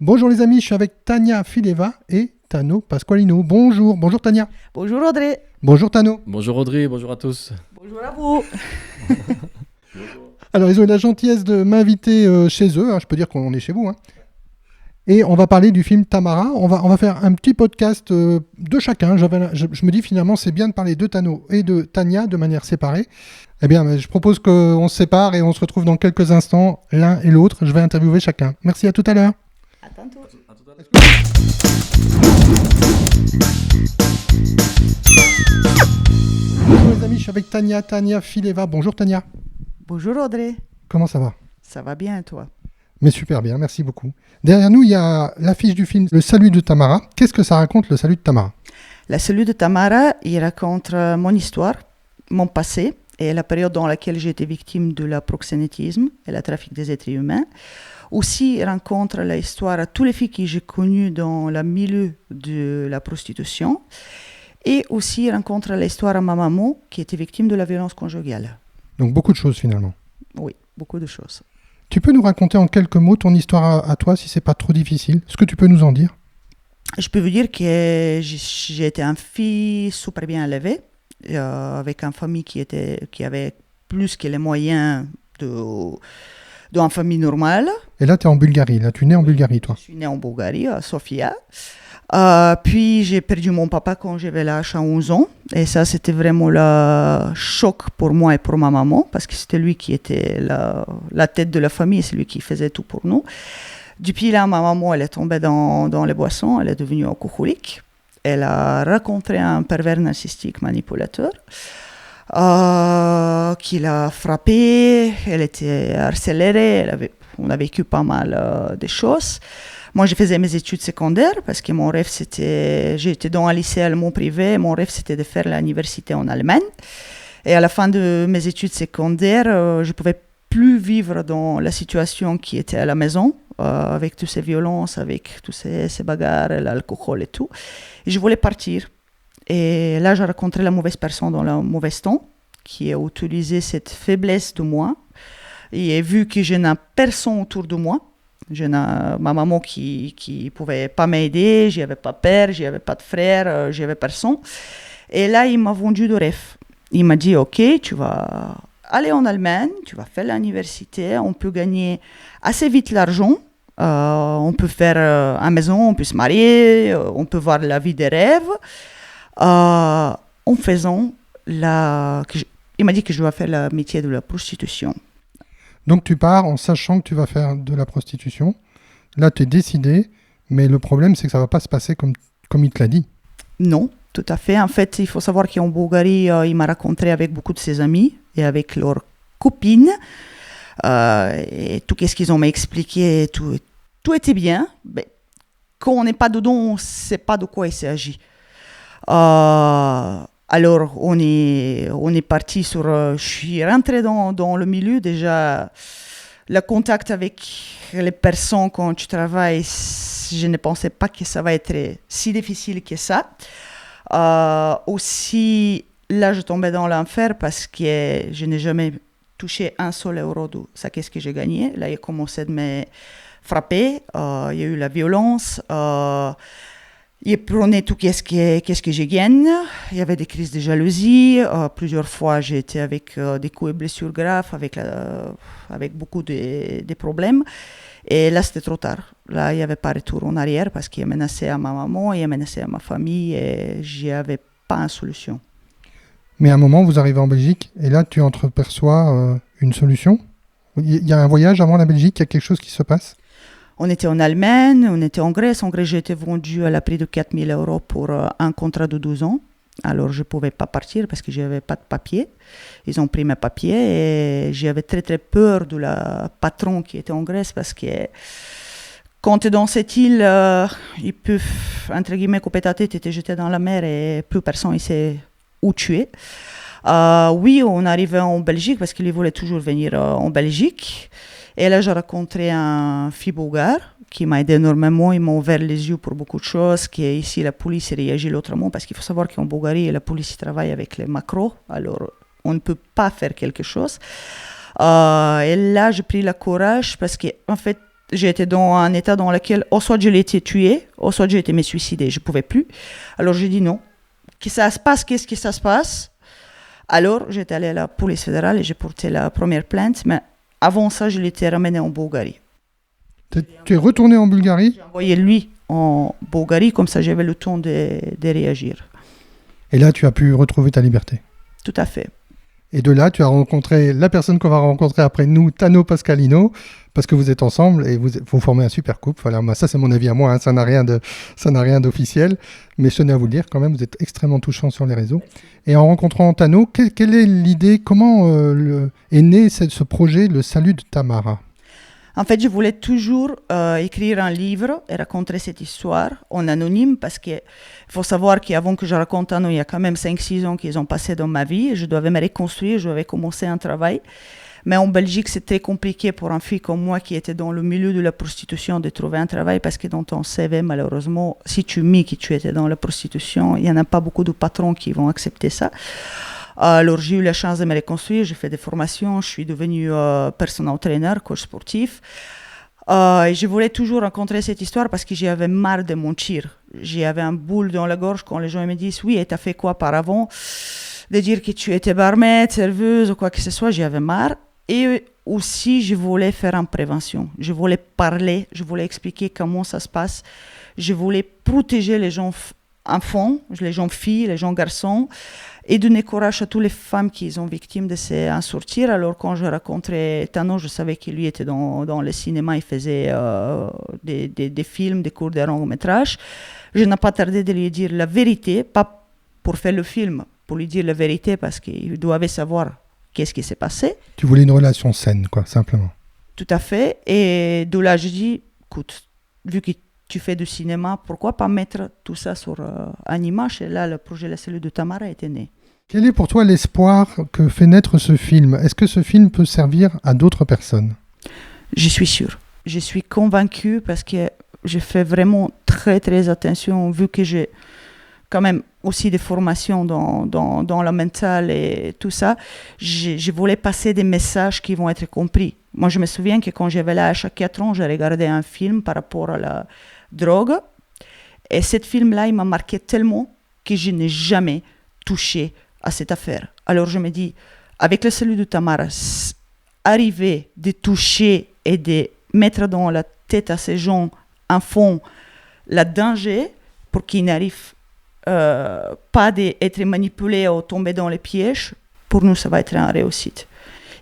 Bonjour les amis, je suis avec Tania Fileva et Tano Pasqualino. Bonjour Tania. Bonjour Audrey. Bonjour Tano. Bonjour Audrey, bonjour à tous. Bonjour à vous. Alors ils ont eu la gentillesse de m'inviter chez eux, je peux dire qu'on est chez vous. Et on va parler du film Tamara. On va faire un petit podcast de chacun. Je me dis finalement c'est bien de parler de Tano et de Tania de manière séparée. Eh bien je propose qu'on se sépare et on se retrouve dans quelques instants l'un et l'autre. Je vais interviewer chacun. Merci, à tout à l'heure. À tantôt. Bonjour les amis, je suis avec Tania Fileva. Bonjour Tania. Bonjour Audrey. Comment ça va ? Ça va bien et toi ? Mais super bien, merci beaucoup. Derrière nous, il y a l'affiche du film Le Salut de Tamara. Qu'est-ce que ça raconte, Le Salut de Tamara ? Le Salut de Tamara, il raconte mon histoire, mon passé et la période dans laquelle j'ai été victime de la proxénétisme et le trafic des êtres humains. Aussi, il raconte l'histoire à toutes les filles que j'ai connues dans le milieu de la prostitution. Et aussi, il raconte l'histoire à ma maman qui était victime de la violence conjugale. Donc beaucoup de choses finalement. Oui, beaucoup de choses. Tu peux nous raconter en quelques mots ton histoire à toi, si c'est pas trop difficile ? Est-ce que tu peux nous en dire ? Je peux vous dire que j'ai été une fille super bien élevée, avec une famille qui avait plus que les moyens d'une famille normale. Et là, tu es en Bulgarie. Là, tu es né en Bulgarie, toi. Je suis née en Bulgarie, à Sofia. Puis j'ai perdu mon papa quand j'avais l'âge à 11 ans. Et ça, c'était vraiment le choc pour moi et pour ma maman, parce que c'était lui qui était la tête de la famille, c'est lui qui faisait tout pour nous. Depuis là, ma maman, elle est tombée dans les boissons, elle est devenue alcoolique. Elle a rencontré un pervers narcissique manipulateur qui l'a frappée, elle était harcelée, on a vécu pas mal de choses. Moi, je faisais mes études secondaires parce que mon rêve, j'étais dans un lycée allemand privé, mon rêve, c'était de faire l'université en Allemagne. Et à la fin de mes études secondaires, je ne pouvais plus vivre dans la situation qui était à la maison, avec toutes ces violences, avec toutes ces bagarres, l'alcool et tout. Et je voulais partir. Et là, j'ai rencontré la mauvaise personne dans le mauvais temps, qui a utilisé cette faiblesse de moi. Et vu que je n'ai personne autour de moi, ma maman qui ne pouvait pas m'aider, je n'avais pas père, je n'avais pas de frère, je n'avais personne. Et là, il m'a vendu de rêve. Il m'a dit, OK, tu vas aller en Allemagne, tu vas faire l'université, on peut gagner assez vite l'argent, on peut faire une maison, on peut se marier, on peut voir la vie des rêves. En faisant il m'a dit que je dois faire le métier de la prostitution. Donc tu pars en sachant que tu vas faire de la prostitution. Là, tu es décidé, mais le problème, c'est que ça ne va pas se passer comme il te l'a dit. Non, tout à fait. En fait, il faut savoir qu'en Bulgarie, il m'a rencontré avec beaucoup de ses amis et avec leurs copines. Et tout ce qu'ils ont expliqué, tout était bien. Mais quand on n'est pas dedans, on ne sait pas de quoi il s'agit. Alors, on est parti sur... je suis rentrée dans le milieu. Déjà, le contact avec les personnes quand tu travailles, je ne pensais pas que ça va être si difficile que ça. Aussi, là, je tombais dans l'enfer parce que je n'ai jamais touché un seul euro de ça. Qu'est-ce que j'ai gagné? Là, il a commencé de me frapper. Il y a eu la violence. Il prenait tout qu'est-ce que je gagne. Il y avait des crises de jalousie. Plusieurs fois, j'ai été avec des coups et blessures graves, avec beaucoup de problèmes. Et là, c'était trop tard. Là, il n'y avait pas retour en arrière parce qu'il a menacé à ma maman, il a menacé à ma famille et je n'avais pas une solution. Mais à un moment, vous arrivez en Belgique et là, tu entreaperçois une solution. Il y a un voyage avant la Belgique, il y a quelque chose qui se passe. On était en Allemagne, on était en Grèce. En Grèce, j'ai été vendue à la prix de 4 000 € pour un contrat de 12 ans. Alors, je ne pouvais pas partir parce que je n'avais pas de papier. Ils ont pris mes papiers et j'avais très, très peur de la patron qui était en Grèce parce que quand tu es dans cette île, ils peuvent, entre guillemets, couper ta tête et te jeter dans la mer et plus personne ne sait où tu es. Oui, on arrivait en Belgique parce qu'ils voulaient toujours venir en Belgique. Et là, j'ai rencontré un fille bulgare qui m'a aidé énormément. Il m'a ouvert les yeux pour beaucoup de choses. Ici, la police réagit autrement parce qu'il faut savoir qu'en Bulgarie, la police travaille avec les macros. Alors, on ne peut pas faire quelque chose. Et là, j'ai pris le courage parce qu'en fait, J'ai été dans un état dans lequel, soit je l'ai été tué, soit j'ai été me suicider. Je ne pouvais plus. Alors j'ai dit non. Que ça se passe, qu'est-ce que ça se passe? Alors j'étais allée à la police fédérale et j'ai porté la première plainte. Mais avant ça, je l'étais ramené en Bulgarie. Tu es retourné en Bulgarie? J'ai envoyé lui en Bulgarie, comme ça j'avais le temps de réagir. Et là, tu as pu retrouver ta liberté. Tout à fait. Et de là, tu as rencontré la personne qu'on va rencontrer après nous, Tano Pascalino, parce que vous êtes ensemble et vous formez un super couple. Voilà, ça, c'est mon avis à moi, hein, ça n'a rien d'officiel. Mais je tenais à vous le dire quand même, vous êtes extrêmement touchant sur les réseaux. Et en rencontrant Tano, quelle est l'idée, comment est né ce projet, Le Salut de Tamara? En fait, je voulais toujours écrire un livre et raconter cette histoire en anonyme parce qu'il faut savoir qu'avant que je raconte il y a quand même 5-6 ans qu'ils ont passé dans ma vie. Je devais me reconstruire, je devais commencer un travail. Mais en Belgique, c'est très compliqué pour une fille comme moi qui était dans le milieu de la prostitution de trouver un travail parce que dans ton CV, malheureusement, si tu mets que tu étais dans la prostitution, il n'y en a pas beaucoup de patrons qui vont accepter ça. Alors, j'ai eu la chance de me reconstruire, j'ai fait des formations, je suis devenue personal trainer, coach sportif. Et je voulais toujours rencontrer cette histoire parce que j'avais marre de mentir. J'avais un boule dans la gorge quand les gens me disent « Oui, et t'as fait quoi par avant ?» De dire que tu étais barmaid, serveuse ou quoi que ce soit, j'avais marre. Et aussi, je voulais faire une prévention. Je voulais parler, je voulais expliquer comment ça se passe. Je voulais protéger les gens enfants, les gens filles, les gens garçons, et donner courage à toutes les femmes qui sont victimes de ces sortir. Alors quand je rencontrais Tano, je savais que lui était dans le cinéma, il faisait des films, des cours de long métrage. Je n'ai pas tardé de lui dire la vérité, pas pour faire le film, pour lui dire la vérité parce qu'il doit savoir qu'est-ce qui s'est passé. Tu voulais une relation saine, quoi, simplement. Tout à fait. Et de là, je dis, écoute, vu que tu fais du cinéma, pourquoi pas mettre tout ça sur une image? Et là, le projet La Cellule de Tamara était né. Quel est pour toi l'espoir que fait naître ce film? Est-ce que ce film peut servir à d'autres personnes? Je suis sûre. Je suis convaincue parce que je fais vraiment très, très attention, vu que j'ai quand même aussi des formations dans le mental et tout ça. Je voulais passer des messages qui vont être compris. Moi, je me souviens que quand j'avais l'âge à 4 ans, j'ai regardé un film par rapport à la drogue. Et ce film-là, il m'a marqué tellement que je n'ai jamais touché à cette affaire. Alors je me dis, avec le Salut de Tamara, arriver de toucher et de mettre dans la tête à ces gens un fond le danger pour qu'ils n'arrivent pas d'être manipulés ou tomber dans les pièges, pour nous, ça va être une réussite.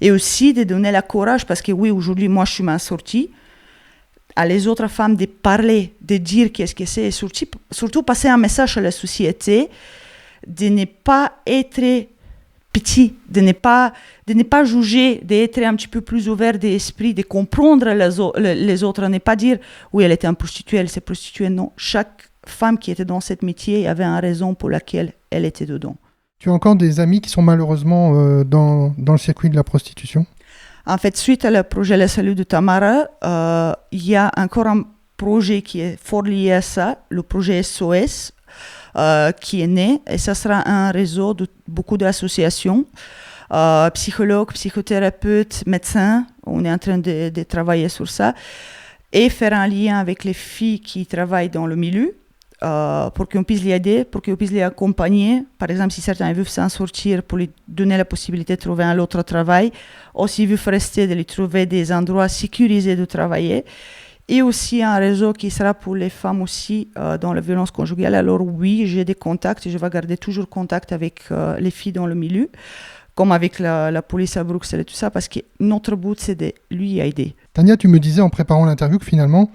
Et aussi de donner le courage, parce que oui, aujourd'hui, moi, je suis m'en sortie, à les autres femmes de parler, de dire qu'est-ce que c'est, et surtout passer un message à la société, de ne pas être petit, de ne pas juger, d'être un petit peu plus ouvert d'esprit, de comprendre les autres, ne pas dire oui, elle était une prostituée, elle s'est prostituée. Non, chaque femme qui était dans ce métier avait une raison pour laquelle elle était dedans. Tu as encore des amis qui sont malheureusement dans le circuit de la prostitution? En fait, suite à le projet La Cellule de Tamara, il y a encore un projet qui est fort lié à ça, le projet SOS, qui est né, et ça sera un réseau de beaucoup d'associations, psychologues, psychothérapeutes, médecins. On est en train de travailler sur ça et faire un lien avec les filles qui travaillent dans le milieu pour qu'on puisse les aider, pour qu'on puisse les accompagner. Par exemple, si certains veulent s'en sortir, pour lui donner la possibilité de trouver un autre travail, ou s'ils veulent rester, de lui trouver des endroits sécurisés de travailler. Et aussi un réseau qui sera pour les femmes aussi dans la violence conjugale. Alors oui, j'ai des contacts et je vais garder toujours contact avec les filles dans le milieu, comme avec la police à Bruxelles et tout ça, parce que notre but, c'est de lui aider. Tania, tu me disais en préparant l'interview que finalement,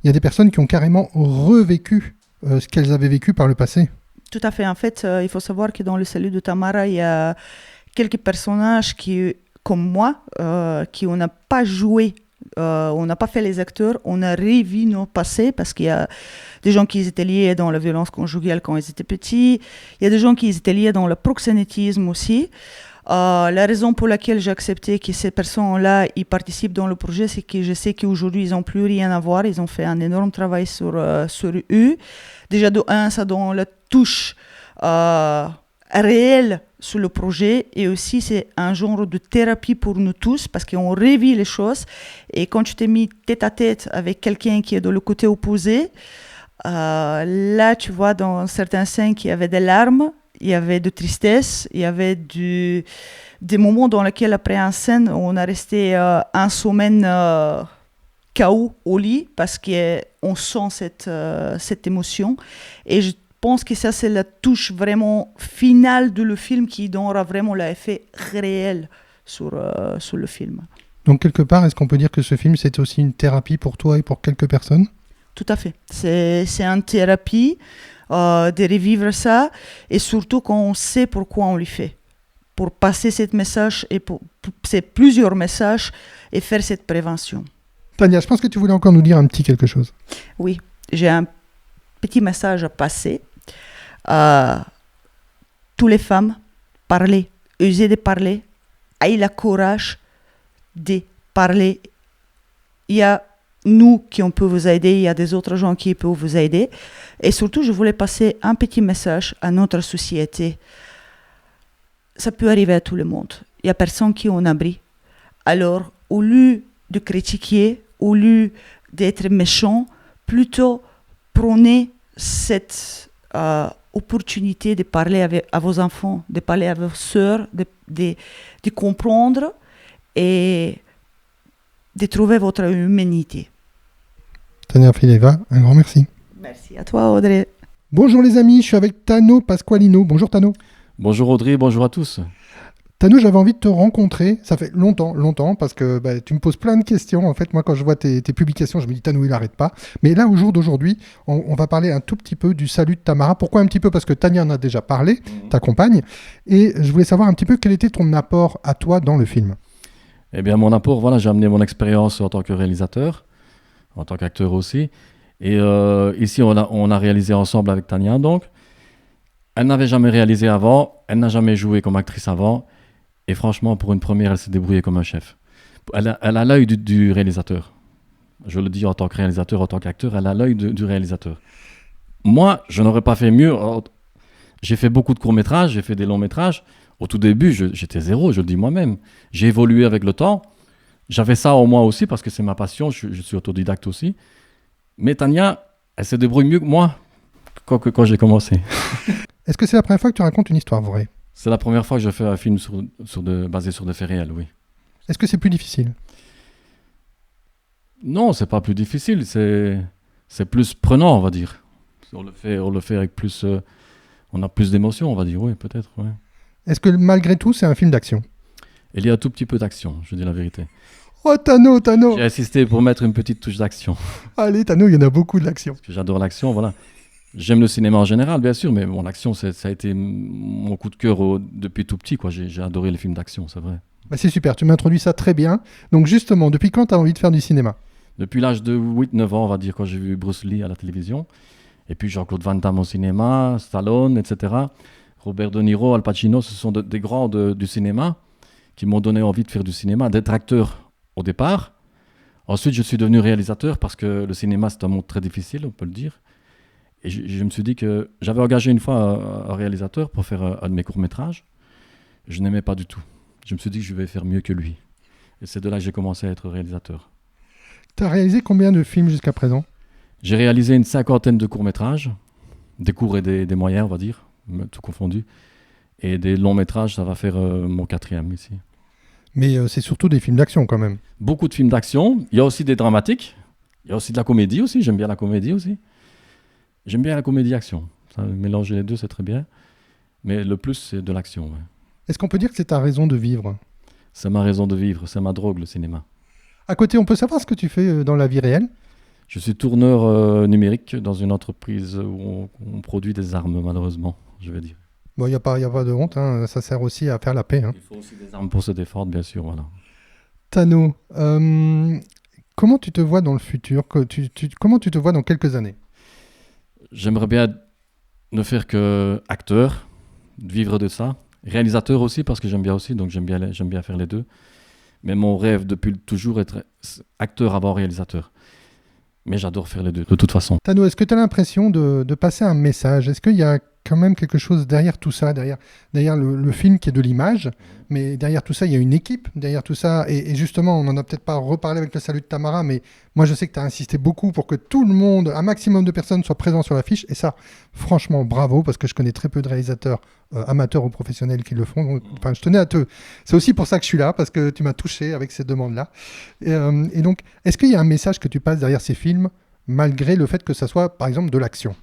il y a des personnes qui ont carrément revécu ce qu'elles avaient vécu par le passé. Tout à fait. En fait, il faut savoir que dans le Salut de Tamara, il y a quelques personnages qui, comme moi, qui on n'a pas joué. On n'a pas fait les acteurs, on a revu nos passés parce qu'il y a des gens qui étaient liés dans la violence conjugale quand ils étaient petits, il y a des gens qui étaient liés dans le proxénétisme aussi. La raison pour laquelle j'ai accepté que ces personnes-là ils participent dans le projet, c'est que je sais qu'aujourd'hui ils n'ont plus rien à voir, ils ont fait un énorme travail sur eux. Déjà de un, ça donne la touche à réel sur le projet et aussi c'est un genre de thérapie pour nous tous parce qu'on revit les choses et quand tu t'es mis tête à tête avec quelqu'un qui est de le côté opposé, là tu vois dans certaines scènes qu'il y avait des larmes, il y avait de tristesse, il y avait des moments dans lesquels après une scène on a resté une semaine KO au lit parce qu'on sent cette émotion et je pense que ça, c'est la touche vraiment finale de le film qui donnera vraiment l'effet réel sur le film. Donc, quelque part, est-ce qu'on peut dire que ce film, c'est aussi une thérapie pour toi et pour quelques personnes ? Tout à fait. C'est une thérapie de revivre ça et surtout quand on sait pourquoi on le fait. Pour passer ce message et c'est plusieurs messages et faire cette prévention. Tania, je pense que tu voulais encore nous dire un petit quelque chose. Oui, j'ai un petit message à passer. Toutes les femmes, parlez, osez de parler, ayez le courage de parler. Il y a nous qui on peut vous aider, il y a des autres gens qui peuvent vous aider. Et surtout, je voulais passer un petit message à notre société. Ça peut arriver à tout le monde. Il n'y a personne qui est en abri. Alors, au lieu de critiquer, au lieu d'être méchant, plutôt prenez cette opportunité de parler à vos enfants, de parler à vos sœurs, de comprendre et de trouver votre humanité. Tania Fileva, un grand merci. Merci à toi, Audrey. Bonjour les amis, je suis avec Tano Pasqualino. Bonjour Tano. Bonjour Audrey, bonjour à tous. Tano, j'avais envie de te rencontrer, ça fait longtemps, parce que tu me poses plein de questions. En fait, moi, quand je vois tes publications, je me dis, Tano, il n'arrête pas. Mais là, au jour d'aujourd'hui, on va parler un tout petit peu du salut de Tamara. Pourquoi un petit peu ? Parce que Tania en a déjà parlé, ta compagne. Et je voulais savoir un petit peu quel était ton apport à toi dans le film. Eh bien, mon apport, voilà, j'ai amené mon expérience en tant que réalisateur, en tant qu'acteur aussi. Et ici, on a réalisé ensemble avec Tania, donc. Elle n'avait jamais réalisé avant, elle n'a jamais joué comme actrice avant. Et franchement, pour une première, elle s'est débrouillée comme un chef. Elle a l'œil du réalisateur. Je le dis en tant que réalisateur, en tant qu'acteur, elle a l'œil du réalisateur. Moi, je n'aurais pas fait mieux. J'ai fait beaucoup de courts-métrages, j'ai fait des longs-métrages. Au tout début, j'étais zéro, je le dis moi-même. J'ai évolué avec le temps. J'avais ça en moi aussi parce que c'est ma passion, je suis autodidacte aussi. Mais Tania, elle se débrouille mieux que moi quand j'ai commencé. Est-ce que c'est la première fois que tu racontes une histoire vraie ? C'est la première fois que je fais un film basé sur des faits réels, oui. Est-ce que c'est plus difficile ? Non, c'est pas plus difficile, c'est plus prenant, on va dire. On le fait avec plus... on a plus d'émotions, on va dire, oui, peut-être, oui. Est-ce que malgré tout, c'est un film d'action ? Il y a un tout petit peu d'action, je dis la vérité. Oh, Tano J'ai insisté pour mettre une petite touche d'action. Allez, Tano, il y en a beaucoup de l'action. Parce que j'adore l'action, voilà. J'aime le cinéma en général, bien sûr, mais bon, l'action, ça a été mon coup de cœur depuis tout petit, quoi. J'ai adoré les films d'action, c'est vrai. Bah c'est super, tu m'introduis ça très bien. Donc justement, depuis quand tu as envie de faire du cinéma ? Depuis l'âge de 8-9 ans, on va dire, quand j'ai vu Bruce Lee à la télévision. Et puis Jean-Claude Van Damme au cinéma, Stallone, etc. Robert De Niro, Al Pacino, ce sont des grands du cinéma qui m'ont donné envie de faire du cinéma, d'être acteur au départ. Ensuite, je suis devenu réalisateur parce que le cinéma, c'est un monde très difficile, on peut le dire. Et je me suis dit que j'avais engagé une fois un réalisateur pour faire un de mes courts-métrages. Je n'aimais pas du tout. Je me suis dit que je vais faire mieux que lui. Et c'est de là que j'ai commencé à être réalisateur. Tu as réalisé combien de films jusqu'à présent ? J'ai réalisé une 50aine de courts-métrages, des courts et des moyens, on va dire, tout confondu. Et des longs-métrages, ça va faire mon 4e ici. Mais c'est surtout des films d'action quand même. Beaucoup de films d'action. Il y a aussi des dramatiques. Il y a aussi de la comédie aussi. J'aime bien la comédie aussi. J'aime bien la comédie-action. Mélanger les deux, c'est très bien. Mais le plus, c'est de l'action. Ouais. Est-ce qu'on peut dire que c'est ta raison de vivre ? C'est ma raison de vivre. C'est ma drogue, le cinéma. À côté, on peut savoir ce que tu fais dans la vie réelle ? Je suis tourneur numérique dans une entreprise où on produit des armes, malheureusement, je vais dire. Bon, il n'y a pas de honte. Hein. Ça sert aussi à faire la paix. Hein. Il faut aussi des armes pour se défendre, bien sûr. Voilà. Tano, comment tu te vois dans le futur ? Comment tu te vois dans quelques années ? J'aimerais bien ne faire que acteur, vivre de ça. Réalisateur aussi, parce que j'aime bien aussi, donc j'aime bien faire les deux. Mais mon rêve depuis toujours être acteur avant réalisateur. Mais j'adore faire les deux, de toute façon. Tano, est-ce que tu as l'impression de passer un message ? Est-ce qu'il y a quand même quelque chose derrière tout ça, derrière le film qui est de l'image, mais derrière tout ça, il y a une équipe, derrière tout ça, et justement, on n'en a peut-être pas reparlé avec le Salut de Tamara, mais moi je sais que tu as insisté beaucoup pour que tout le monde, un maximum de personnes soient présents sur l'affiche, et ça, franchement, bravo, parce que je connais très peu de réalisateurs amateurs ou professionnels qui le font, donc, enfin, je tenais à te... C'est aussi pour ça que je suis là, parce que tu m'as touché avec ces demandes-là. Et donc, est-ce qu'il y a un message que tu passes derrière ces films, malgré le fait que ça soit, par exemple, de l'action?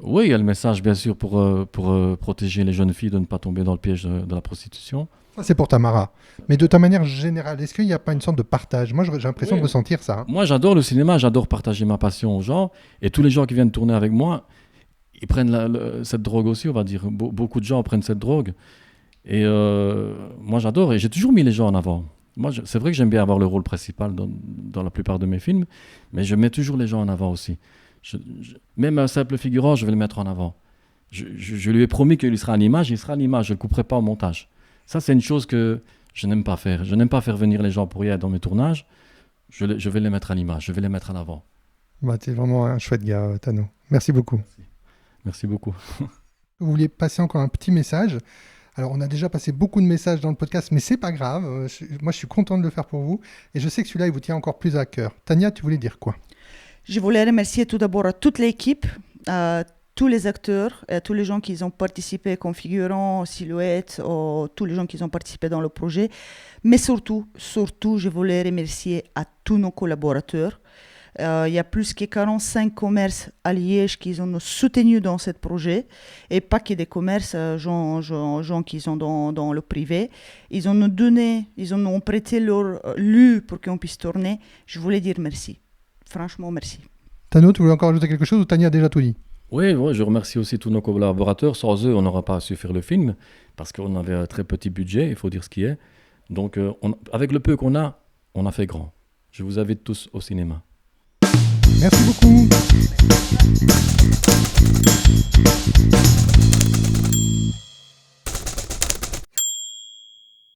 Oui, il y a le message, bien sûr, pour protéger les jeunes filles de ne pas tomber dans le piège de la prostitution. Ça, c'est pour Tamara. Mais de ta manière générale, est-ce qu'il n'y a pas une sorte de partage? Moi, j'ai l'impression Oui. de ressentir ça. Moi, j'adore le cinéma, j'adore partager ma passion aux gens. Et tous les gens qui viennent tourner avec moi, ils prennent cette drogue aussi, on va dire. Beaucoup de gens prennent cette drogue. Et moi, j'adore. Et j'ai toujours mis les gens en avant. Moi, c'est vrai que j'aime bien avoir le rôle principal dans la plupart de mes films, mais je mets toujours les gens en avant aussi. Même un simple figurant, je vais le mettre en avant. Je lui ai promis qu'il sera en image, il sera en image, je ne le couperai pas au montage. Ça, c'est une chose que je n'aime pas faire. Je n'aime pas faire venir les gens pour rien dans mes tournages. Je vais les mettre à l'image, je vais les mettre en avant. Bah, tu es vraiment un chouette gars, Tano. Merci beaucoup. Merci beaucoup. Vous vouliez passer encore un petit message. Alors, on a déjà passé beaucoup de messages dans le podcast, mais c'est pas grave. Moi, je suis content de le faire pour vous. Et je sais que celui-là, il vous tient encore plus à cœur. Tania, tu voulais dire quoi? Je voulais remercier tout d'abord à toute l'équipe, à tous les acteurs, et à tous les gens qui ont participé comme figurants, silhouettes, tous les gens qui ont participé dans le projet. Mais surtout, je voulais remercier à tous nos collaborateurs. Il y a plus que 45 commerces à Liège qui nous ont soutenus dans ce projet, et pas que des commerces, gens qui sont dans le privé. Ils ont nous donné, ils ont prêté leur lieu pour qu'on puisse tourner. Je voulais dire merci. Franchement, merci. Tano, tu voulais encore ajouter quelque chose ou Tania a déjà tout dit? Oui, je remercie aussi tous nos collaborateurs. Sans eux, on n'aura pas su faire le film parce qu'on avait un très petit budget, il faut dire ce qui est. Donc, avec le peu qu'on a, on a fait grand. Je vous invite tous au cinéma. Merci beaucoup.